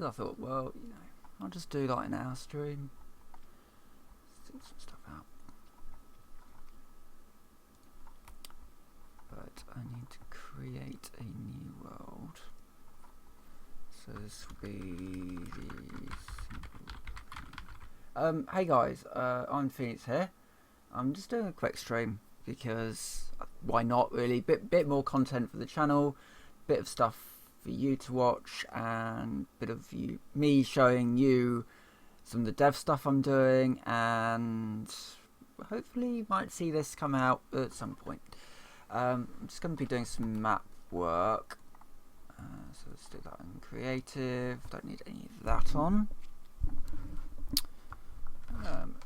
because I thought, well, you know, I'll just do that in our stream. Sort some stuff out. But I need to create a new world. So this will be the hey guys, I'm Phoenix here. I'm just doing a quick stream because why not, really? Bit more content for the channel, bit of stuff for you to watch, and bit of me showing you some of the dev stuff I'm doing, and hopefully you might see this come out at some point. I'm just going to be doing some map work. So let's do that in creative. Don't need any of that on.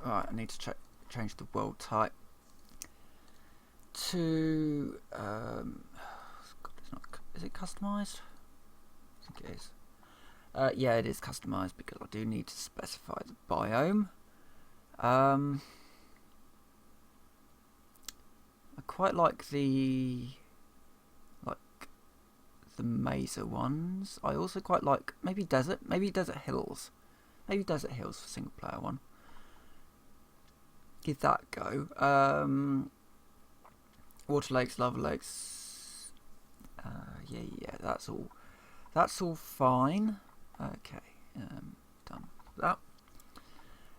Right, I need to change the world type to God, it's not, is it customized? I think it is. Yeah, it is customized because I do need to specify the biome. I quite like the mesa ones. I also quite like maybe desert hills. Maybe desert hills for single player one. Give that a go. Water lakes, lava lakes. Yeah, that's all fine. Okay, done with that.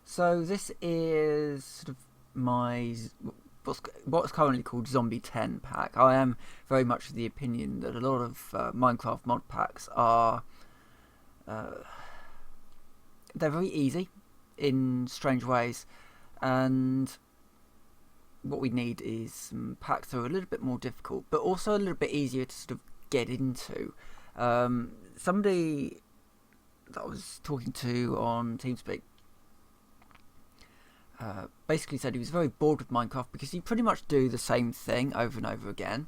So this is sort of my what's currently called Zombie 10 pack. I am very much of the opinion that a lot of Minecraft mod packs are they're very easy in strange ways, and what we need is some packs that are a little bit more difficult, but also a little bit easier to sort of get into. Somebody that I was talking to on TeamSpeak basically said he was very bored with Minecraft because you pretty much do the same thing over and over again.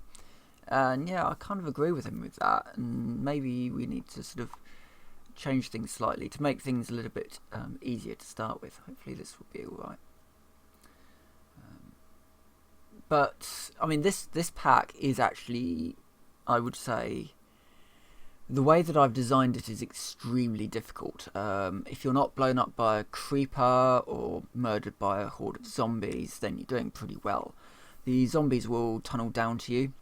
And yeah, I kind of agree with him with that. And maybe we need to sort of change things slightly to make things a little bit easier to start with. Hopefully this will be alright. But I mean, this pack is actually, I would say, the way that I've designed it is extremely difficult. If you're not blown up by a creeper or murdered by a horde of zombies, then you're doing pretty well. The zombies will tunnel down to you.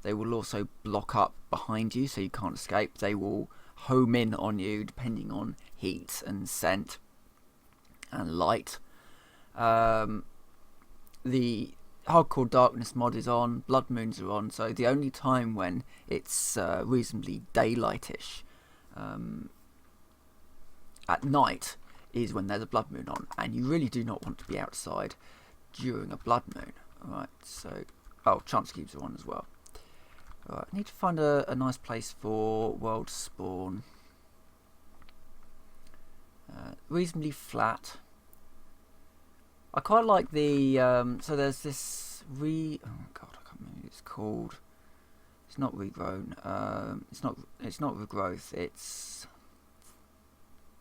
They will also block up behind you so you can't escape. They will home in on you depending on heat and scent and light. The Hardcore Darkness mod is on, Blood Moons are on, so the only time when it's reasonably daylightish at night is when there's a blood moon on, and you really do not want to be outside during a blood moon. Alright, so chance cubes are on as well. Alright, I need to find a nice place for world spawn. Reasonably flat. I quite like the so there's this oh god, I can't remember what it's called. It's not regrown. It's not regrowth. It's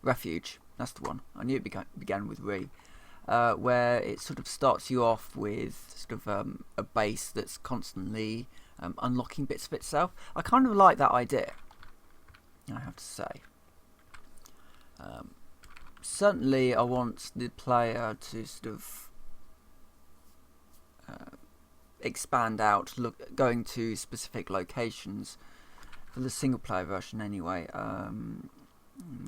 refuge. That's the one. I knew it began with where it sort of starts you off with sort of a base that's constantly unlocking bits of itself. I kind of like that idea, I have to say. Certainly I want the player to sort of expand out, going to specific locations for the single player version anyway. I'm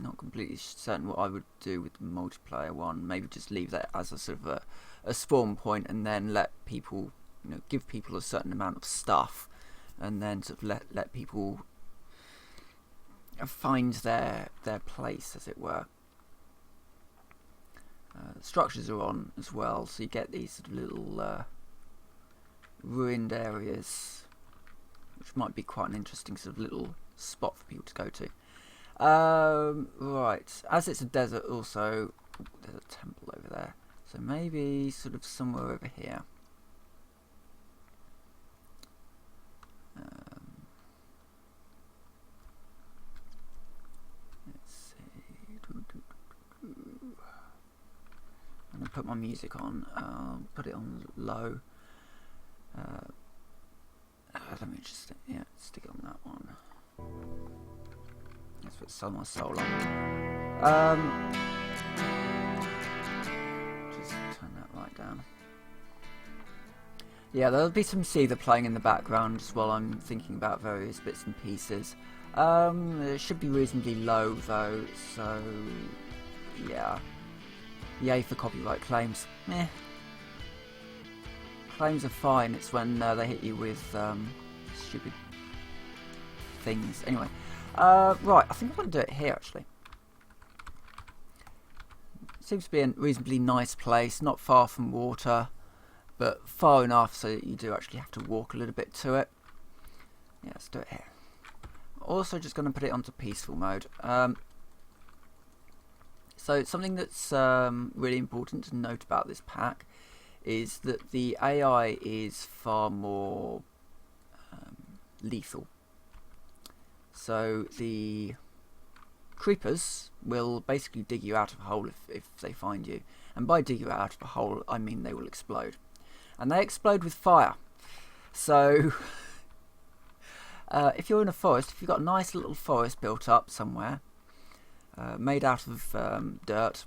not completely certain what I would do with the multiplayer one. Maybe just leave that as a sort of a spawn point, and then let people, give people a certain amount of stuff, and then sort of let people find their place, as it were. Structures are on as well, so you get these sort of little ruined areas, which might be quite an interesting sort of little spot for people to go to. Right, as it's a desert also, there's a temple over there, so maybe sort of somewhere over here. Let's see. I'm going to put my music on. Put it on low. Let me just stick it on that one. Let's put Sell My Soul on. Just turn that right down. Yeah, there'll be some Seether playing in the background as well. I'm thinking about various bits and pieces. It should be reasonably low though, so yeah. Yay for copyright claims. Meh. Claims are fine, it's when they hit you with stupid things. Anyway, right, I think I'm going to do it here actually. Seems to be a reasonably nice place, not far from water, but far enough so that you do actually have to walk a little bit to it. Yeah, let's do it here. Also just going to put it onto peaceful mode. So something that's really important to note about this pack is that the AI is far more lethal. So the creepers will basically dig you out of a hole if they find you. And by dig you out of a hole, I mean they will explode. And they explode with fire. So if you're in a forest, if you've got a nice little forest built up somewhere, made out of dirt,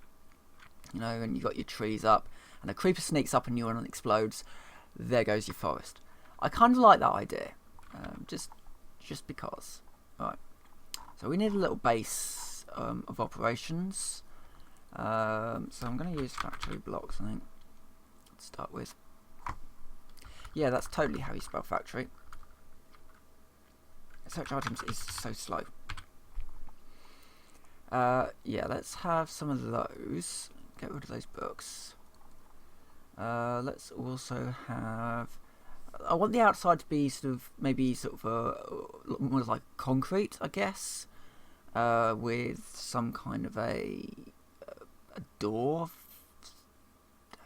you know, and you've got your trees up, and a creeper sneaks up on you and explodes, there goes your forest. I kind of like that idea, just because. Right. So we need a little base of operations. So I'm going to use factory blocks, I think, to start with. Yeah, that's totally how you spell factory. Search items is so slow. Yeah, let's have some of those. Get rid of those books. Let's also have... I want the outside to be maybe more like concrete, I guess, with some kind of a door.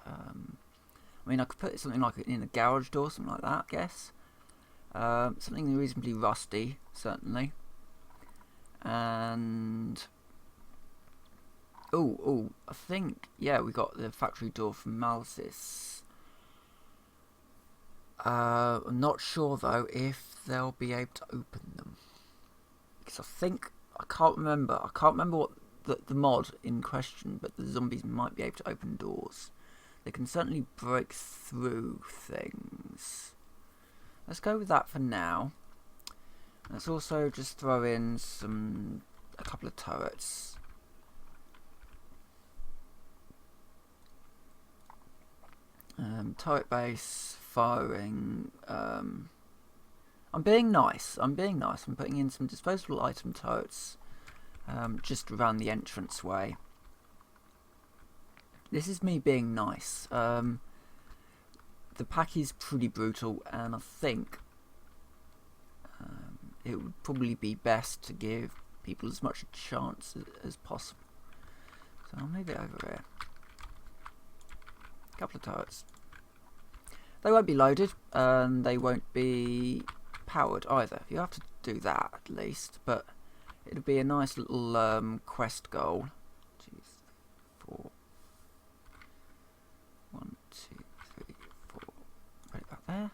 I mean, I could put something like in a garage door, something like that, I guess. Something reasonably rusty, certainly. And I think, yeah, we got the factory door from Malsis. I'm not sure though if they'll be able to open them, because I can't remember what the mod in question, but the zombies might be able to open doors. They can certainly break through things. Let's go with that for now. Let's also just throw in a couple of turrets. Turret base, firing. I'm being nice. I'm putting in some disposable item turrets just around the entranceway. This is me being nice. The pack is pretty brutal, and I think it would probably be best to give people as much a chance as possible. So I'll move it over here. A couple of turrets. They won't be loaded, and they won't be powered either. You have to do that at least, but it'll be a nice little quest goal. 4. 1, 2, 3, 4. Right about there.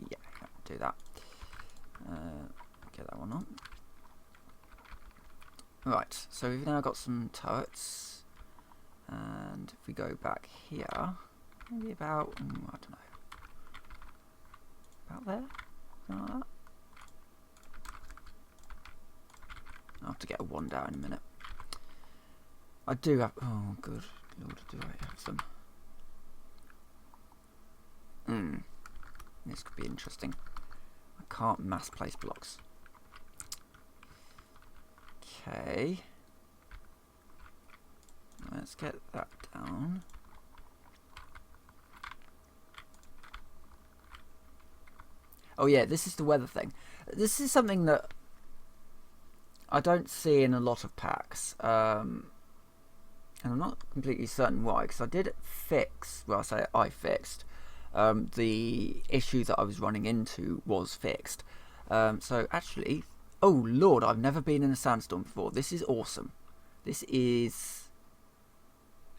Yeah, do that. Get that one on. Right, so we've now got some turrets. And if we go back here, maybe about, I don't know, about there, something like that. I'll have to get a 1 down in a minute. I do have, oh good lord, do I have some? This could be interesting. I can't mass place blocks. Okay. Let's get that down. Oh yeah, this is the weather thing. This is something that I don't see in a lot of packs. And I'm not completely certain why, because I did fix, well I fixed, the issue that I was running into was fixed. So actually, oh lord, I've never been in a sandstorm before. This is awesome. This is...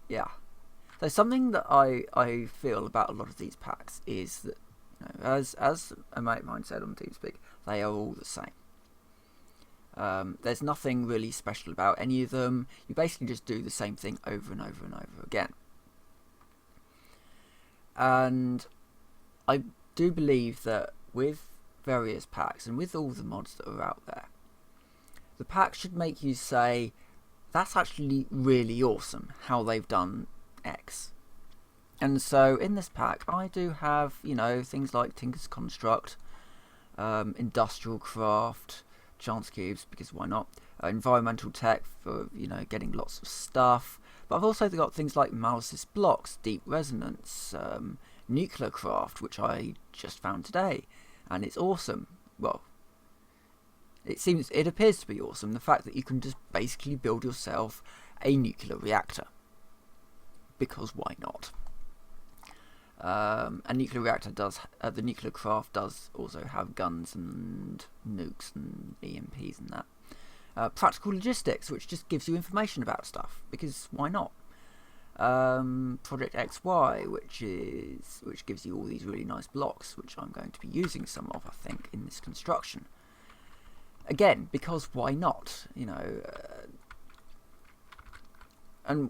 yeah. So something that I feel about a lot of these packs is that, you know, as a mate of mine said on TeamSpeak, they are all the same. There's nothing really special about any of them. You basically just do the same thing over and over and over again. And I do believe that with various packs and with all the mods that are out there, the pack should make you say, that's actually really awesome how they've done X. And so in this pack I do have, you know, things like Tinker's Construct, Industrial Craft, Chance Cubes, because why not, Environmental Tech for, you know, getting lots of stuff. But I've also got things like Malice's Blocks, Deep Resonance, Nuclear Craft, which I just found today, and it's awesome. Well, it appears to be awesome, the fact that you can just basically build yourself a nuclear reactor, because why not? A nuclear reactor does, the nuclear craft does also have guns and nukes and EMPs and that. Practical logistics, which just gives you information about stuff, because why not? Project XY, which gives you all these really nice blocks, which I'm going to be using some of, I think, in this construction. Again, because why not? You know, and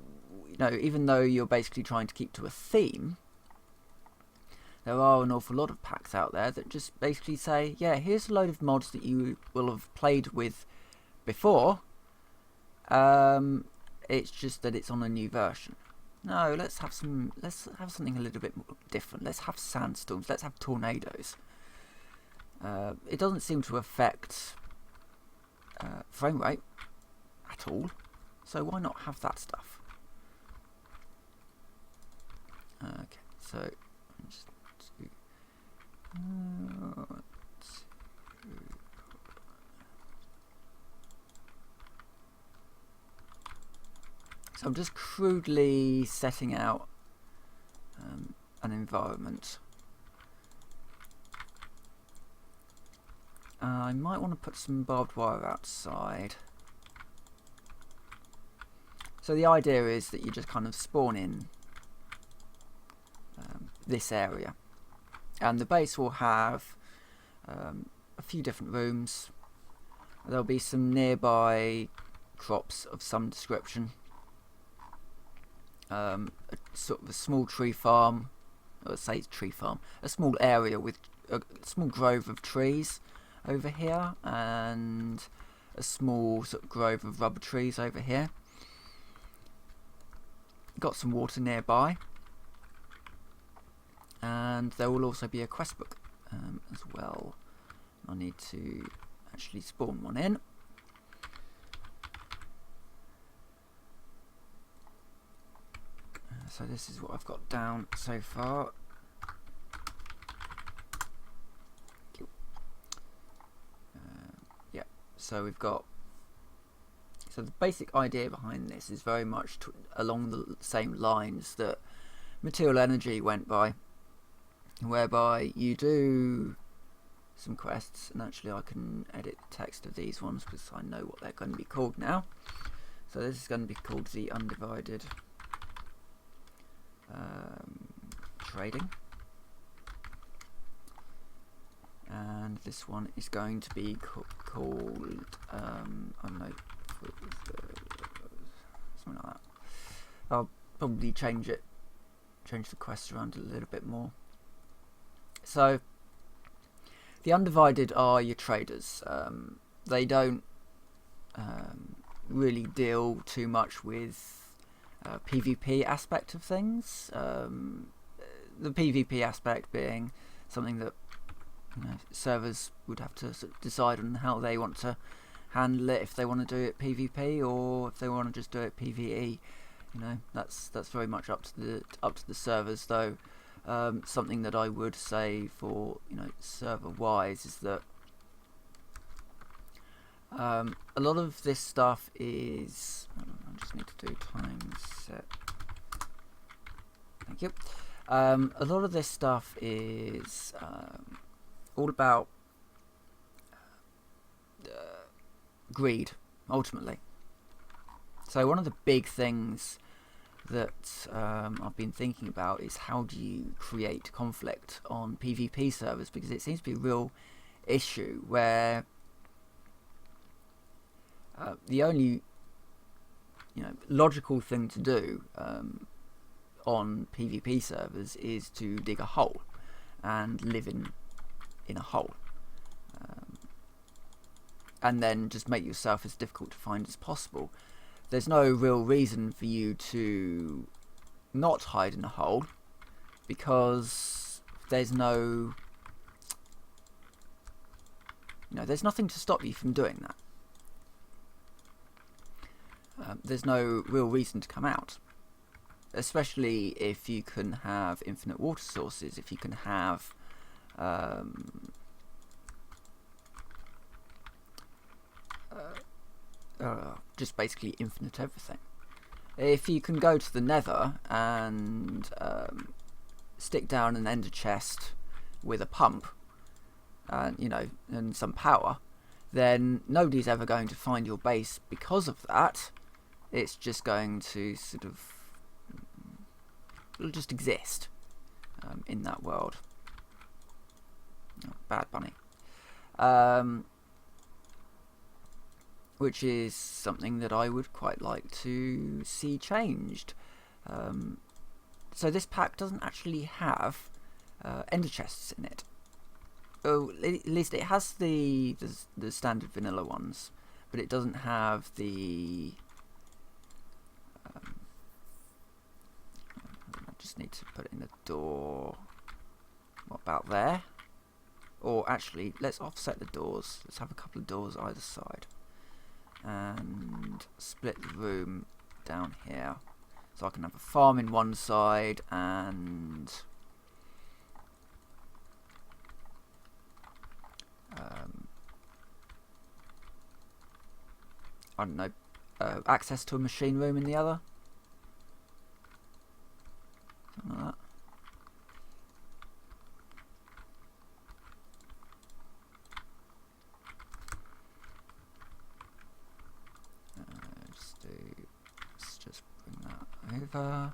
you know, even though you're basically trying to keep to a theme, there are an awful lot of packs out there that just basically say, yeah, here's a load of mods that you will have played with before. It's just that it's on a new version. No, let's have something a little bit more different. Let's have sandstorms. Let's have tornadoes. It doesn't seem to affect frame rate at all, so why not have that stuff? Okay, so just so I'm just crudely setting out an environment. I might want to put some barbed wire outside. So the idea is that you just kind of spawn in this area, and the base will have a few different rooms. There'll be some nearby crops of some description, sort of a small tree farm, let's say it's tree farm, a small area with a small grove of trees over here, and a small sort of grove of rubber trees over here. Got some water nearby, and there will also be a quest book as well. I need to actually spawn one in. So this is what I've got down so far. Yeah, so we've got. So the basic idea behind this is very much along the same lines that Material Energy went by, whereby you do some quests, and actually I can edit the text of these ones because I know what they're going to be called now. So this is going to be called the Undivided Trading, and this one is going to be called I don't know, something like that. I'll probably change the quest around a little bit more. So the Undivided are your traders. They don't really deal too much with PvP aspect of things. The PvP aspect being something that, you know, servers would have to sort of decide on how they want to handle it, if they want to do it PvP or if they want to just do it PvE. You know, that's very much up to the servers. Though something that I would say for, you know, server wise is that a lot of this stuff is, I just need to do time set. Thank you. A lot of this stuff is all about greed, ultimately. So one of the big things that I've been thinking about is how do you create conflict on PvP servers, because it seems to be a real issue where The only logical thing to do on PvP servers is to dig a hole and live in a hole, and then just make yourself as difficult to find as possible. There's no real reason for you to not hide in a hole, because there's no there's nothing to stop you from doing that. There's no real reason to come out, especially if you can have infinite water sources, if you can have just basically infinite everything. If you can go to the Nether and stick down an ender chest with a pump and some power, then nobody's ever going to find your base because of that. It's just going to it'll just exist in that world. Oh, bad bunny. Which is something that I would quite like to see changed. So this pack doesn't actually have ender chests in it. Oh, at least it has the standard vanilla ones, but it doesn't have the. I just need to put in a door. What about there? Or actually, let's offset the doors. Let's have a couple of doors either side, and split the room down here, so I can have a farm in one side and I don't know, access to a machine room in the other. Something like that. Let's just bring that over.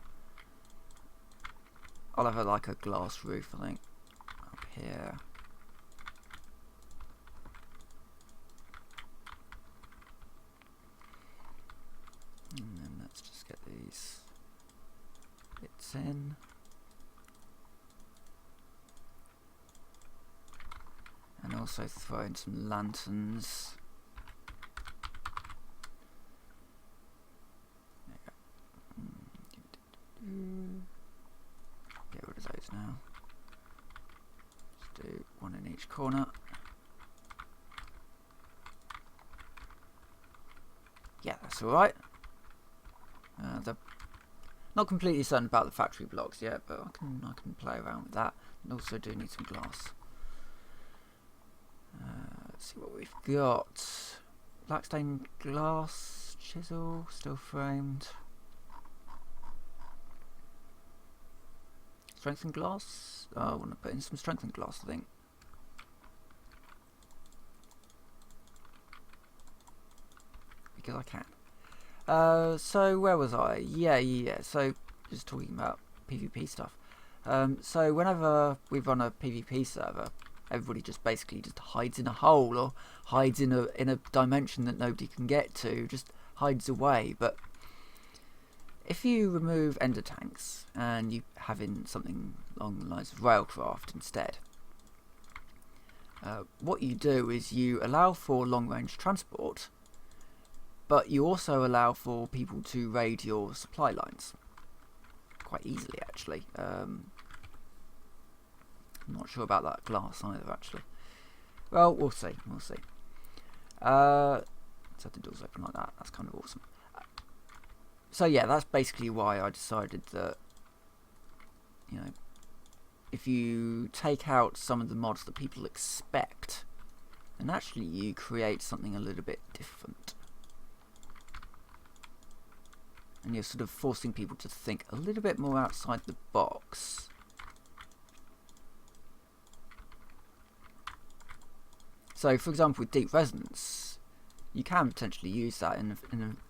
I'll have like a glass roof, I think, up here. And then let's just get these bits in. And also throw in some lanterns. Get rid of those now. Just do one in each corner. Yeah, that's alright. They're not completely certain about the factory blocks yet, but I can play around with that. And also do need some glass. Let's see what we've got. Black stained glass, chisel, still framed. Strengthened glass? Oh, I want to put in some strengthened glass, I think. Because I can. So where was I? Yeah. So just talking about PvP stuff. So whenever we run a PvP server, everybody just basically just hides in a hole or hides in a dimension that nobody can get to. Just hides away. But if you remove ender tanks and you have in something along the lines of railcraft instead, what you do is you allow for long-range transport, but you also allow for people to raid your supply lines quite easily, actually. I'm not sure about that glass either, actually. Well, we'll see. Let's have the doors open like that. That's kind of awesome. So yeah, that's basically why I decided that, if you take out some of the mods that people expect, then actually you create something a little bit different. And you're sort of forcing people to think a little bit more outside the box. So, for example, with Deep Resonance, you can potentially use that in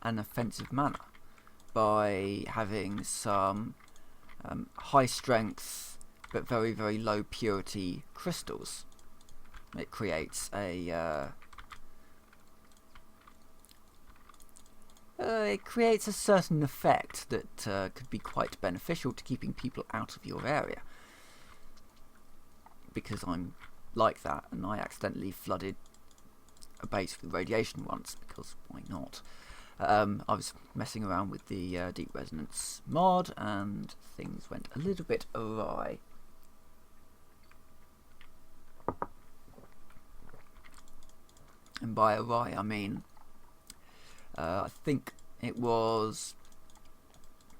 an offensive manner by having some high strength but very, very low purity crystals. It creates a it creates a certain effect that could be quite beneficial to keeping people out of your area. Because I'm like that, and I accidentally flooded a base with radiation once, because why not? I was messing around with the Deep Resonance mod, and things went a little bit awry. And by awry, I mean, I think it was...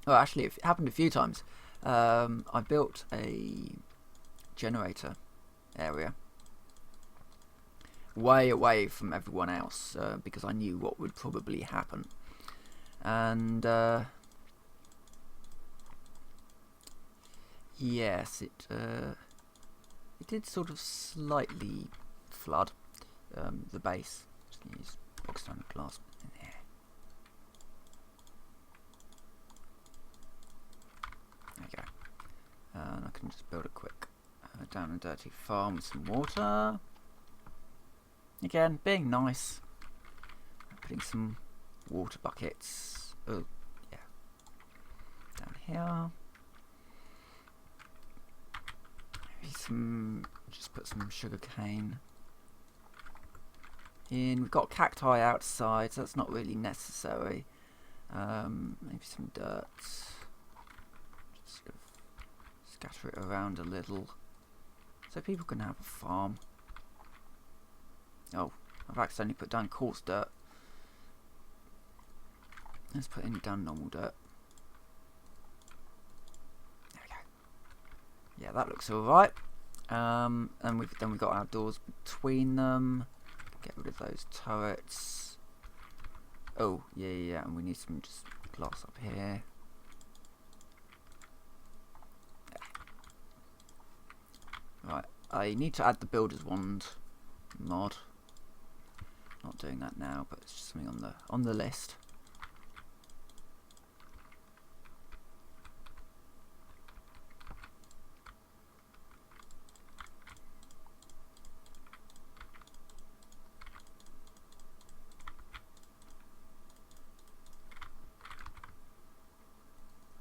Oh, actually, it happened a few times. I built a generator area way away from everyone else because I knew what would probably happen, and yes, it did sort of slightly flood the base. Just use box standard glass in here. There you go. And I can just build a quick down and dirty farm with some water. Again, being nice. Putting some water buckets. Oh, yeah. Down here. Maybe some. Just put some sugar cane in. We've got cacti outside, so that's not really necessary. Maybe some dirt. Just sort of scatter it around a little, so people can have a farm. Oh, I've accidentally put down coarse dirt. Let's put down normal dirt. There we go. Yeah, that looks alright. And we've got our doors between them. Get rid of those turrets. Oh, yeah, and we need some just glass up here. Right, I need to add the Builder's Wand mod. Not doing that now, but it's just something on the list.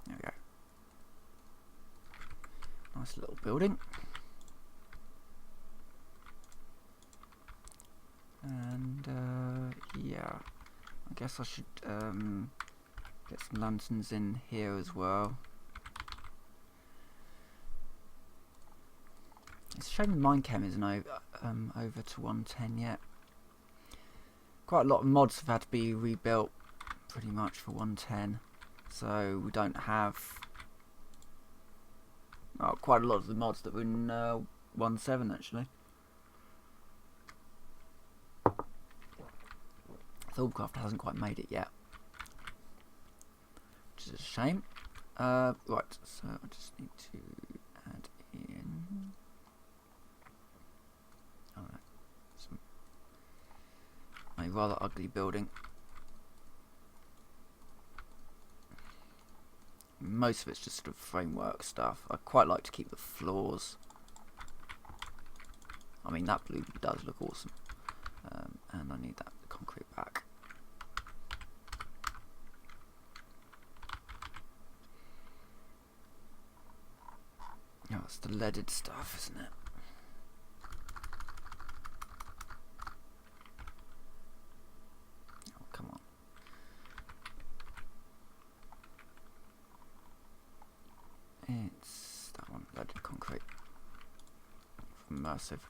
There we go. Nice little building. And yeah, I guess I should get some lanterns in here as well. It's a shame the Minechem isn't over to 110 yet. Quite a lot of mods have had to be rebuilt pretty much for 110, so we don't have quite a lot of the mods that were in 1.7 actually. Thorncraft hasn't quite made it yet, which is a shame. Right, so I just need to add in a rather ugly building. Most of it's just sort of framework stuff. I quite like to keep the floors. I mean, that blue does look awesome. And I need that concrete back. Oh, it's the leaded stuff, isn't it? Oh, come on. It's that one, leaded concrete. From Immersive.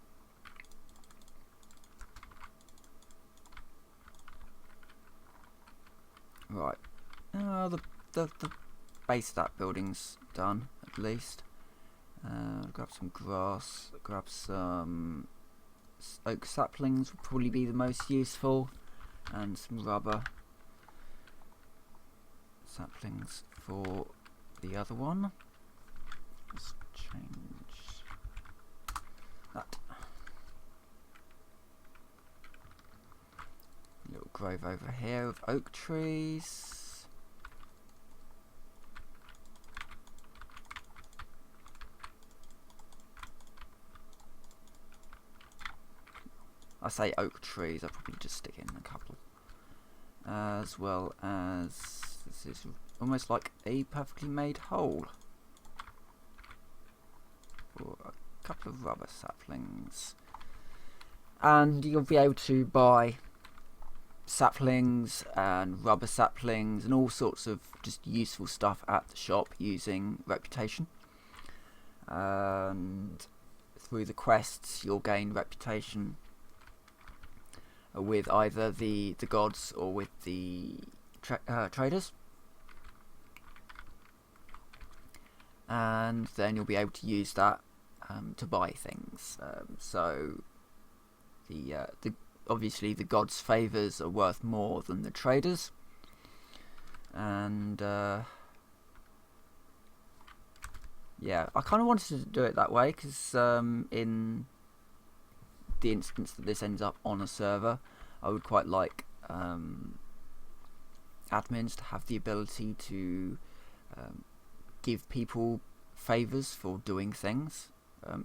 Right. The base of that building's done, at least. Grab some grass, grab some oak saplings would probably be the most useful, and some rubber saplings for the other one. Let's change that. Little grove over here of oak trees. I say oak trees, I'll probably just stick in a couple. as well as this is almost like a perfectly made hole for a couple of rubber saplings. And you'll be able to buy saplings and rubber saplings and all sorts of just useful stuff at the shop using reputation. And through the quests you'll gain reputation with either the gods or with the traders, and then you'll be able to use that to buy things. So the obviously the gods' favours are worth more than the traders, and yeah, I kind of wanted to do it that way because in the instance that this ends up on a server, I would quite like admins to have the ability to give people favours for doing things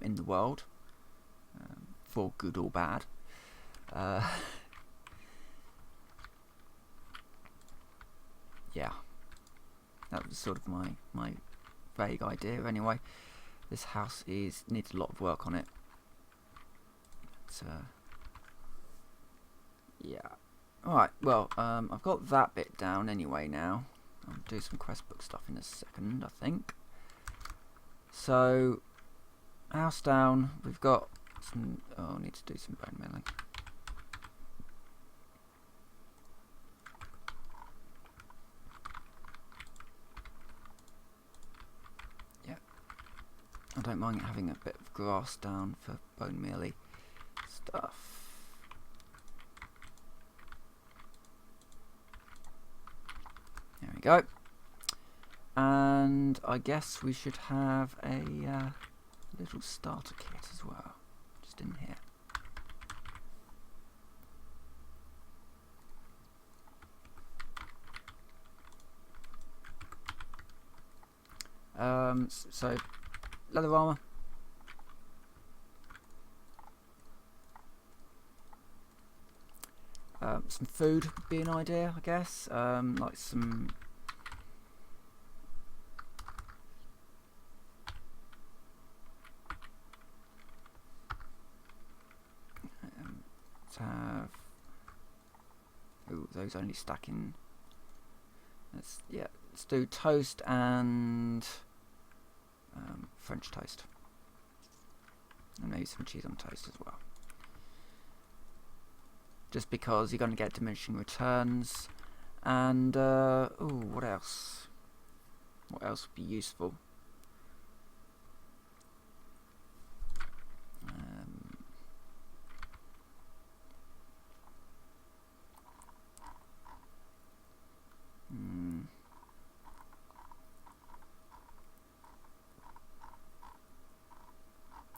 in the world, for good or bad. Yeah, that was sort of my vague idea anyway. This house needs a lot of work on it. Yeah. Alright, well, I've got that bit down anyway now. I'll do some quest book stuff in a second, I think. So, house down, we've got some... Oh, I need to do some bone milling. Yeah. I don't mind having a bit of grass down for bone mealy stuff. There we go. And I guess we should have a little starter kit as well, just in here. So leather armor. Some food would be an idea, I guess. Like some... let's have... Ooh, those only stack in... Let's do toast and French toast. And maybe some cheese on toast as well. Just because you're going to get diminishing returns, and ooh, what else? What else would be useful?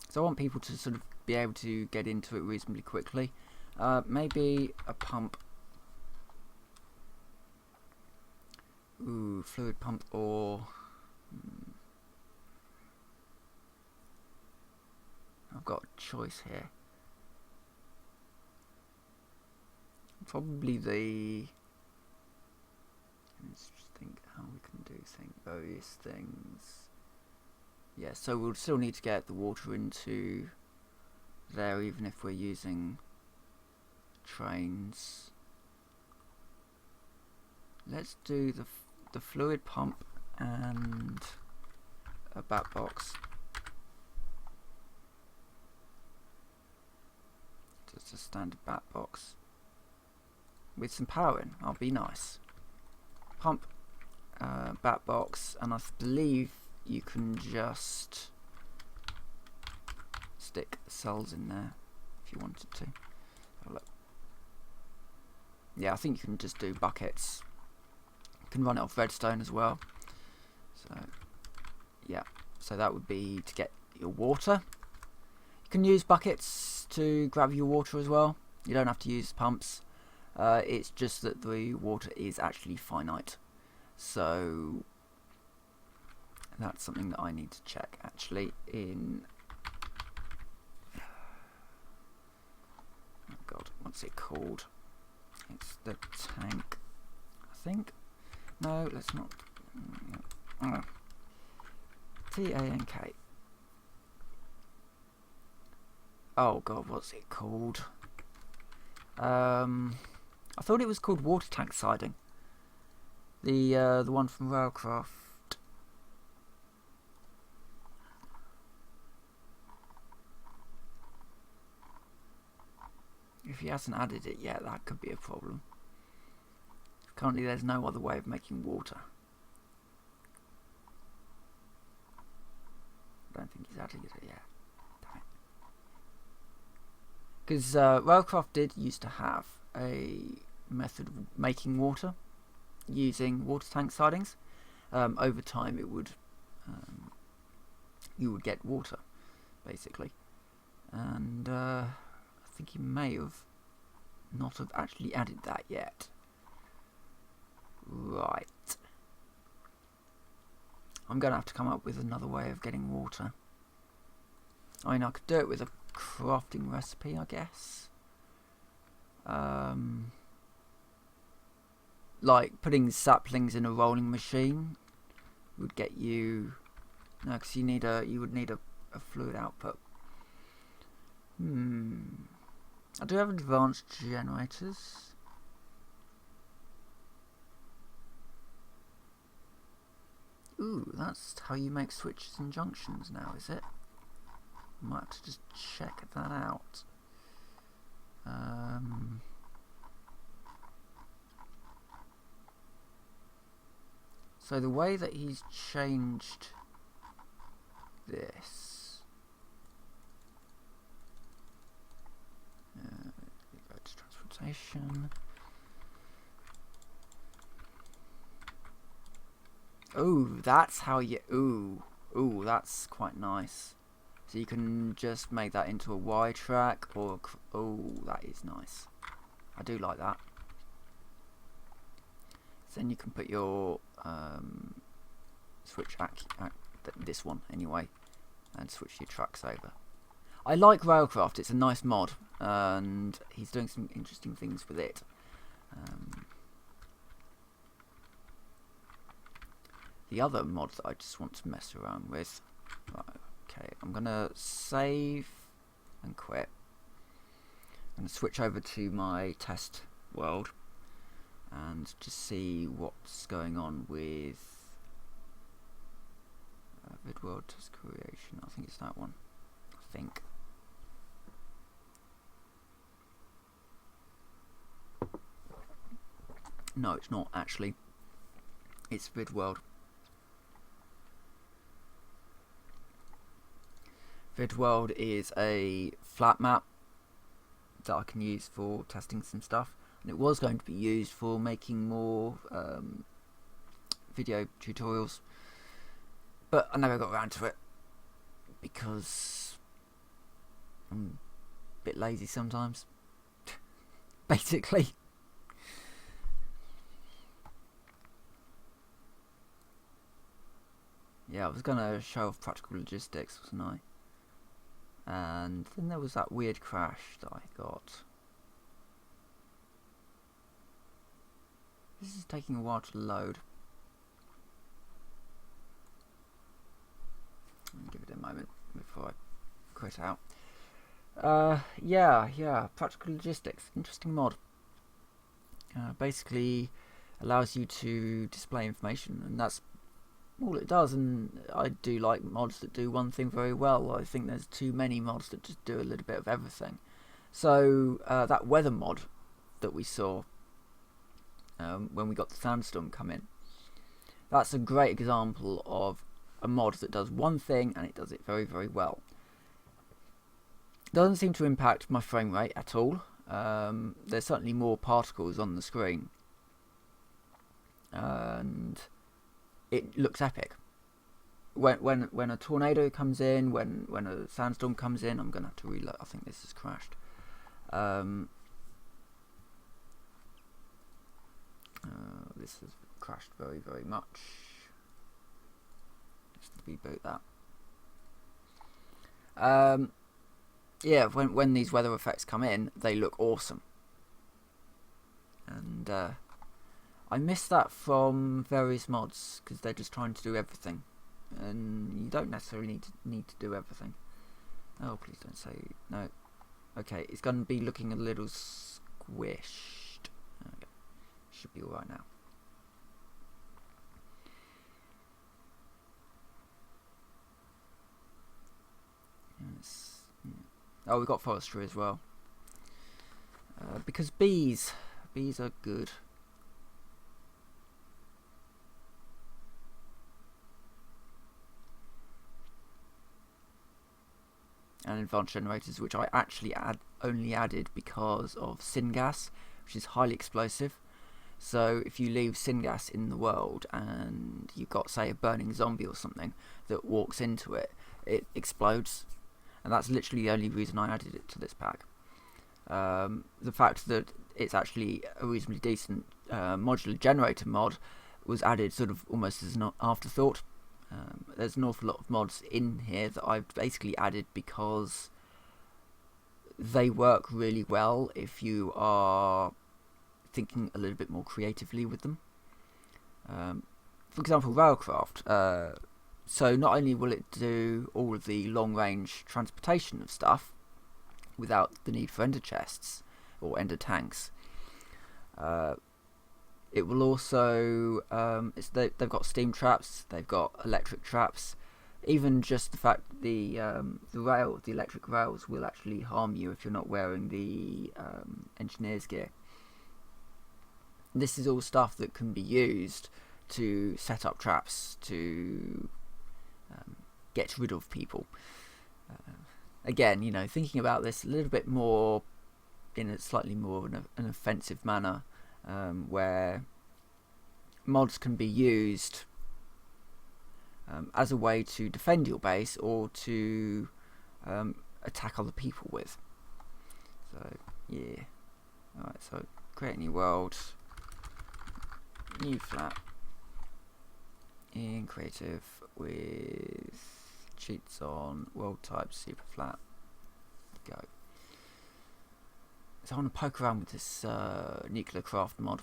So I want people to sort of be able to get into it reasonably quickly. Maybe a pump. Ooh, fluid pump or... I've got a choice here. Probably the... Let's just think how we can do various things. Yeah, so we'll still need to get the water into there even if we're using trains. Let's do the fluid pump and a bat box. Just a standard bat box with some power in. I'll be nice. Pump, bat box, and I believe you can just stick cells in there if you wanted to. Have a look. Yeah, I think you can just do buckets. You can run it off redstone as well. So, yeah. So that would be to get your water. You can use buckets to grab your water as well. You don't have to use pumps. It's just that the water is actually finite. So that's something that I need to check actually in... Oh god, what's it called? It's the tank think. No, let's not. Tank. Oh god, what's it called? I thought it was called water tank siding. The one from Railcraft. If he hasn't added it yet, that could be a problem. Currently, there's no other way of making water. I don't think he's added it yet. Because Railcraft did used to have a method of making water using water tank sidings. Over time, it would you would get water, basically, and I think he may have not have actually added that yet. Right. I'm going to have to come up with another way of getting water. I mean, I could do it with a crafting recipe, I guess. Like putting saplings in a rolling machine would get you... No, because you would need a fluid output. I do have advanced generators. Ooh, that's how you make switches and junctions now, is it? Might have to just check that out. So the way that he's changed this, go to transportation. Ooh, that's how you. Ooh, that's quite nice. So you can just make that into a Y track, or that is nice. I do like that. So then you can put your switch this one anyway, and switch your tracks over. I like Railcraft. It's a nice mod, and he's doing some interesting things with it. The other mod that I just want to mess around with. Right, okay, I'm gonna save and quit. I'm gonna switch over to my test world and just see what's going on with vid world test creation. I think it's that one. I think. No, it's not actually. It's vid world. VidWorld is a flat map that I can use for testing some stuff, and it was going to be used for making more video tutorials, but I never got around to it because I'm a bit lazy sometimes. Basically. Yeah, I was going to show off practical logistics, wasn't I? And then there was that weird crash that I got. This is taking a while to load. I'll give it a moment before I quit out. Yeah, practical logistics. Interesting mod. Basically allows you to display information, and that's all it does. And I do like mods that do one thing very well. I think there's too many mods that just do a little bit of everything. So that weather mod that we saw when we got the Sandstorm come in, that's a great example of a mod that does one thing and it does it very, very well. Doesn't seem to impact my frame rate at all. There's certainly more particles on the screen, and it looks epic. When a tornado comes in, when a sandstorm comes in, I'm gonna have to reload. I think this has crashed. This has crashed very, very much. Just reboot that. Yeah, when these weather effects come in, they look awesome, and I miss that from various mods because they're just trying to do everything, and you don't necessarily need to do everything. Oh, please don't say no. Okay, it's going to be looking a little squished. Okay. Should be alright now. Yes. Oh, we've got forestry as well. Because bees are good. And advanced generators, which I actually only added because of syngas, which is highly explosive. So if you leave syngas in the world and you've got, say, a burning zombie or something that walks into it, it explodes. And that's literally the only reason I added it to this pack. The fact that it's actually a reasonably decent modular generator mod was added sort of almost as an afterthought. There's an awful lot of mods in here that I've basically added because they work really well if you are thinking a little bit more creatively with them. For example, Railcraft. So not only will it do all of the long-range transportation of stuff without the need for ender chests or ender tanks, it will also they've got steam traps, they've got electric traps. Even just the fact that the electric rails will actually harm you if you're not wearing the engineer's gear. This is all stuff that can be used to set up traps to get rid of people. Again, you know, thinking about this a little bit more in a slightly more an offensive manner, where mods can be used as a way to defend your base or to attack other people with. So yeah, alright, so create a new world, new flat in creative with cheats on, world type super flat, go. So I want to poke around with this nuclear craft mod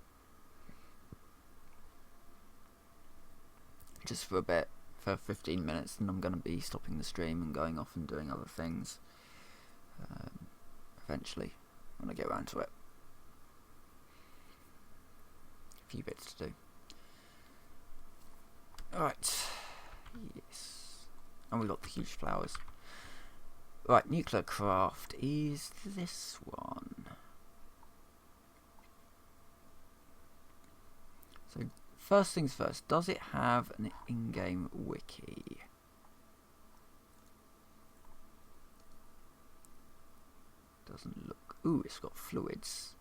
just for a bit, for 15 minutes, and I'm going to be stopping the stream and going off and doing other things eventually when I get around to it. A few bits to do. Alright, yes, and we've got the huge flowers. Right, nuclear craft is this one. So first things first, does it have an in-game wiki? Doesn't look. Ooh, it's got fluids.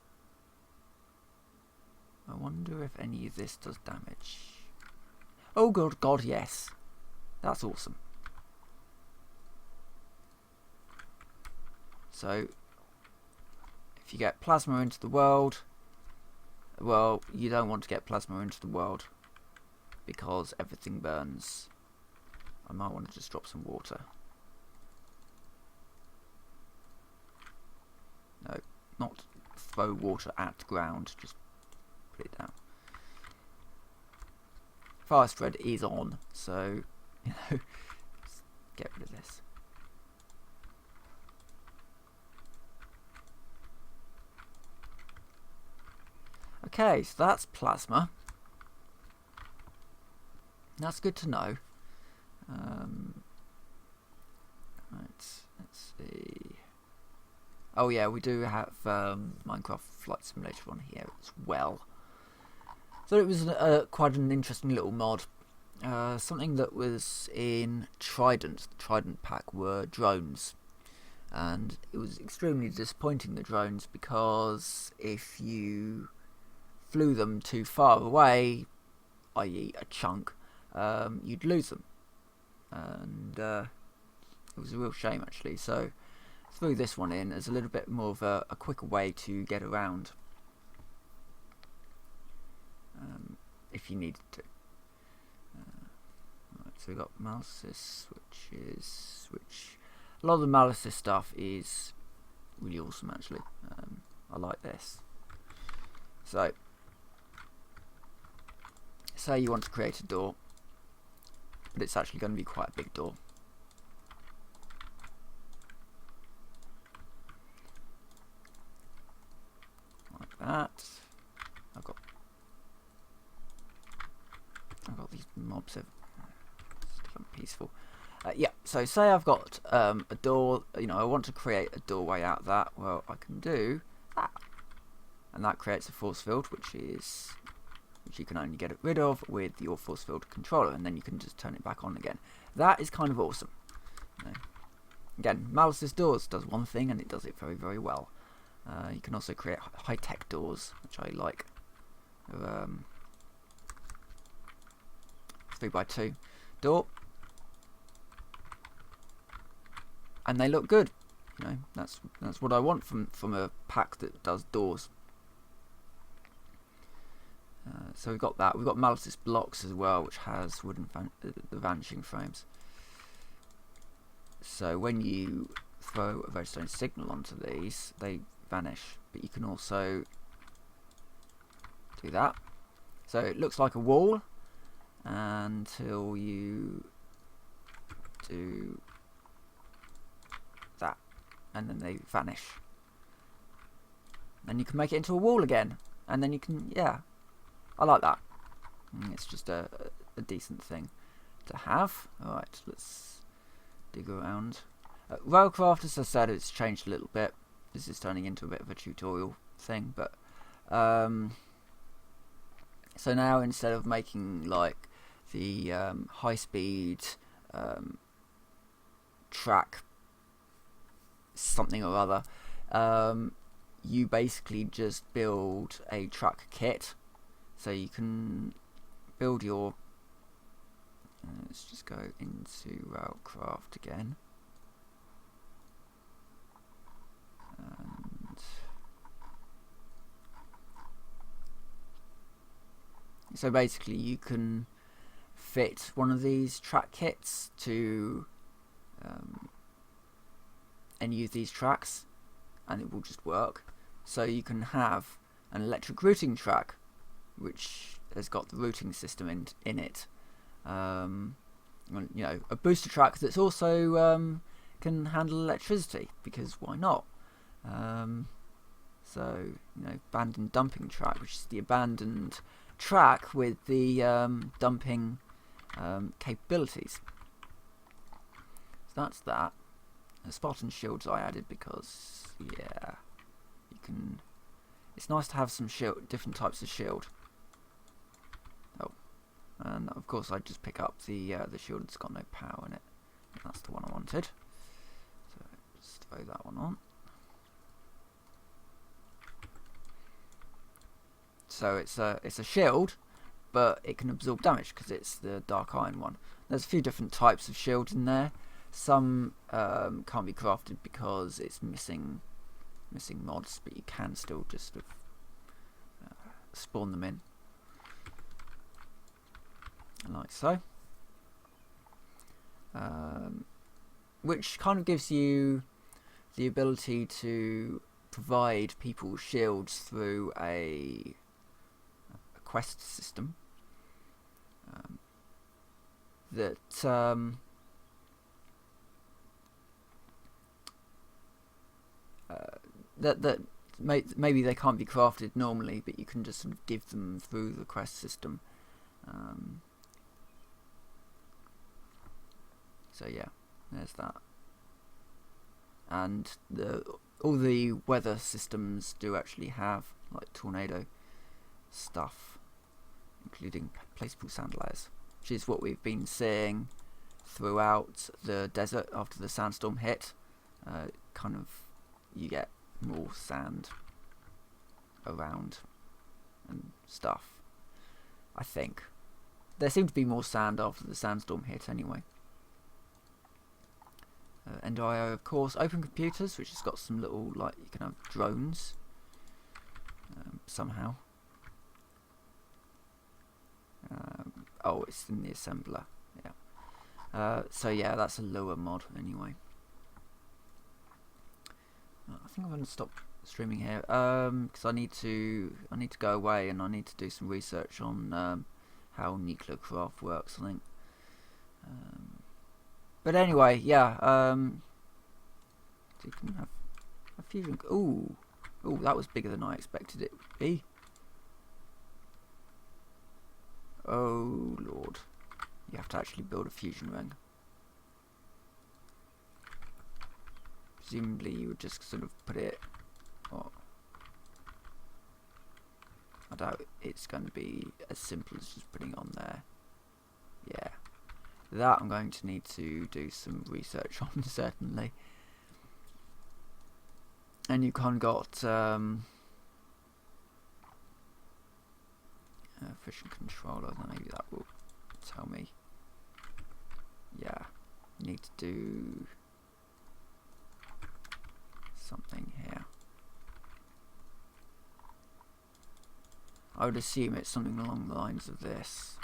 I wonder if any of this does damage. Oh god, yes. That's awesome. So, if you get plasma into the world, well, you don't want to get plasma into the world because everything burns. I might want to just drop some water. No, not throw water at the ground, just put it down. Fire spread is on, so, you know, just get rid of this. Okay, so that's plasma. That's good to know. Right, let's see. Oh yeah, we do have Minecraft Flight Simulator on here as well. So it was quite an interesting little mod. Something that was in Trident. The Trident Pack were drones. And it was extremely disappointing, the drones, because if you flew them too far away, i.e. a chunk, you'd lose them. And it was a real shame, actually. So threw this one in as a little bit more of a quicker way to get around, if you needed to. Right, so we got Malsys, which a lot of the Malsys stuff is really awesome, actually. I like this. So say you want to create a door, but it's actually going to be quite a big door. Like that. I've got these mobs of still peaceful. Yeah, so say I've got a door, you know, I want to create a doorway out of that. Well, I can do that. And that creates a force field, which you can only get rid of with your force field controller, and then you can just turn it back on again. That is kind of awesome. You know, again, Malice's doors does one thing, and it does it very, very well. You can also create high-tech doors, which I like. 3x2 door, and they look good. You know, that's what I want from a pack that does doors. So we've got that. We've got Malice's blocks as well, which has the vanishing frames. So when you throw a redstone signal onto these, they vanish. But you can also do that. So it looks like a wall until you do that, and then they vanish. And you can make it into a wall again, and then you can, yeah, I like that. It's just a decent thing to have. Alright, let's dig around. Railcraft, as I said, it's changed a little bit. This is turning into a bit of a tutorial thing, but so now instead of making like the high-speed track something or other, you basically just build a track kit. So you can build your, let's just go into Railcraft again. And so basically you can fit one of these track kits to any of these tracks, and it will just work. So you can have an electric routing track which has got the routing system in it. You know, a booster track that's also can handle electricity, because why not? So, you know, abandoned dumping track, which is the abandoned track with the dumping capabilities. So that's that. The Spartan shields I added because, yeah, you can. It's nice to have some different types of shield. Oh, and of course I just pick up the shield that's got no power in it. That's the one I wanted. So just throw that one on. So it's a shield, but it can absorb damage because it's the dark iron one. There's a few different types of shields in there. Some can't be crafted because it's missing mods, but you can still just spawn them in, like so. Which kind of gives you the ability to provide people shields through a quest system that maybe they can't be crafted normally, but you can just sort of give them through the quest system. So yeah, there's that. And all the weather systems do actually have like tornado stuff, including placeable sand layers, which is what we've been seeing throughout the desert after the sandstorm hit. Kind of, you get more sand around and stuff. I think there seemed to be more sand after the sandstorm hit anyway. NDIO, of course. Open computers, which has got some little, like, you can have drones somehow. Oh, it's in the assembler. Yeah. So yeah, that's a lower mod anyway. I think I'm going to stop streaming here because I need to go away and I need to do some research on how nuclear craft works, I think. But anyway, yeah. So you can have a fusion. Ooh, that was bigger than I expected it would be. Oh lord, you have to actually build a fusion ring. Presumably you would just sort of put it. What? I doubt it's going to be as simple as just putting it on there. Yeah, that I'm going to need to do some research on, certainly. And you kind of got fission controller, then maybe that will tell me. Yeah, you need to do something here. I would assume it's something along the lines of this.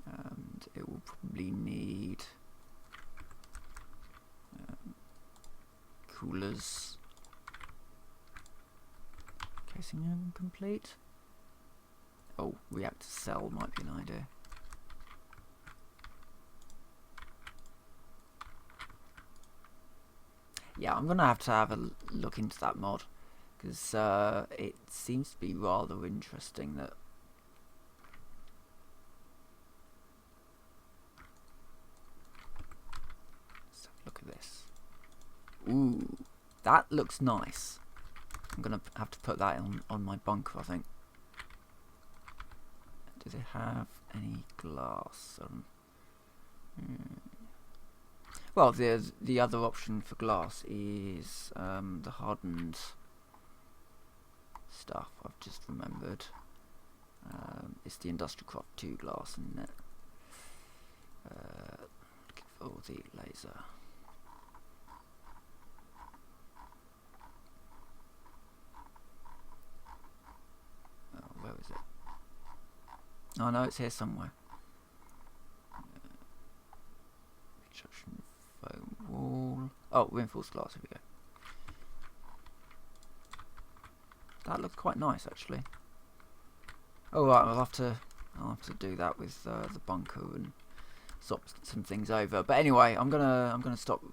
And it will probably need coolers. Casing incomplete. Oh, reactor cell might be an idea. Yeah, I'm gonna have to have a look into that mod, because it seems to be rather interesting. That let's have a look at this. Ooh, that looks nice. I'm gonna have to put that on my bunker, I think. Do they have any glass? Well, the other option for glass is the hardened stuff. I've just remembered. It's the Industrial Craft 2 glass, isn't it? Looking for the laser. Oh, where is it? Oh no, it's here somewhere. Construction foam wall. Oh, reinforced glass. Here we go. That looks quite nice, actually. Oh right, I'll have to do that with the bunker and swap some things over. But anyway, I'm gonna stop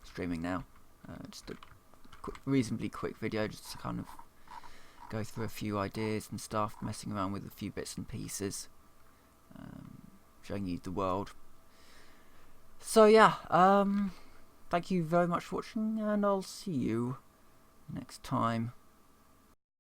streaming now. Just a reasonably quick video, just to kind of go through a few ideas and stuff, messing around with a few bits and pieces, showing you the world. So yeah, thank you very much for watching, and I'll see you next time.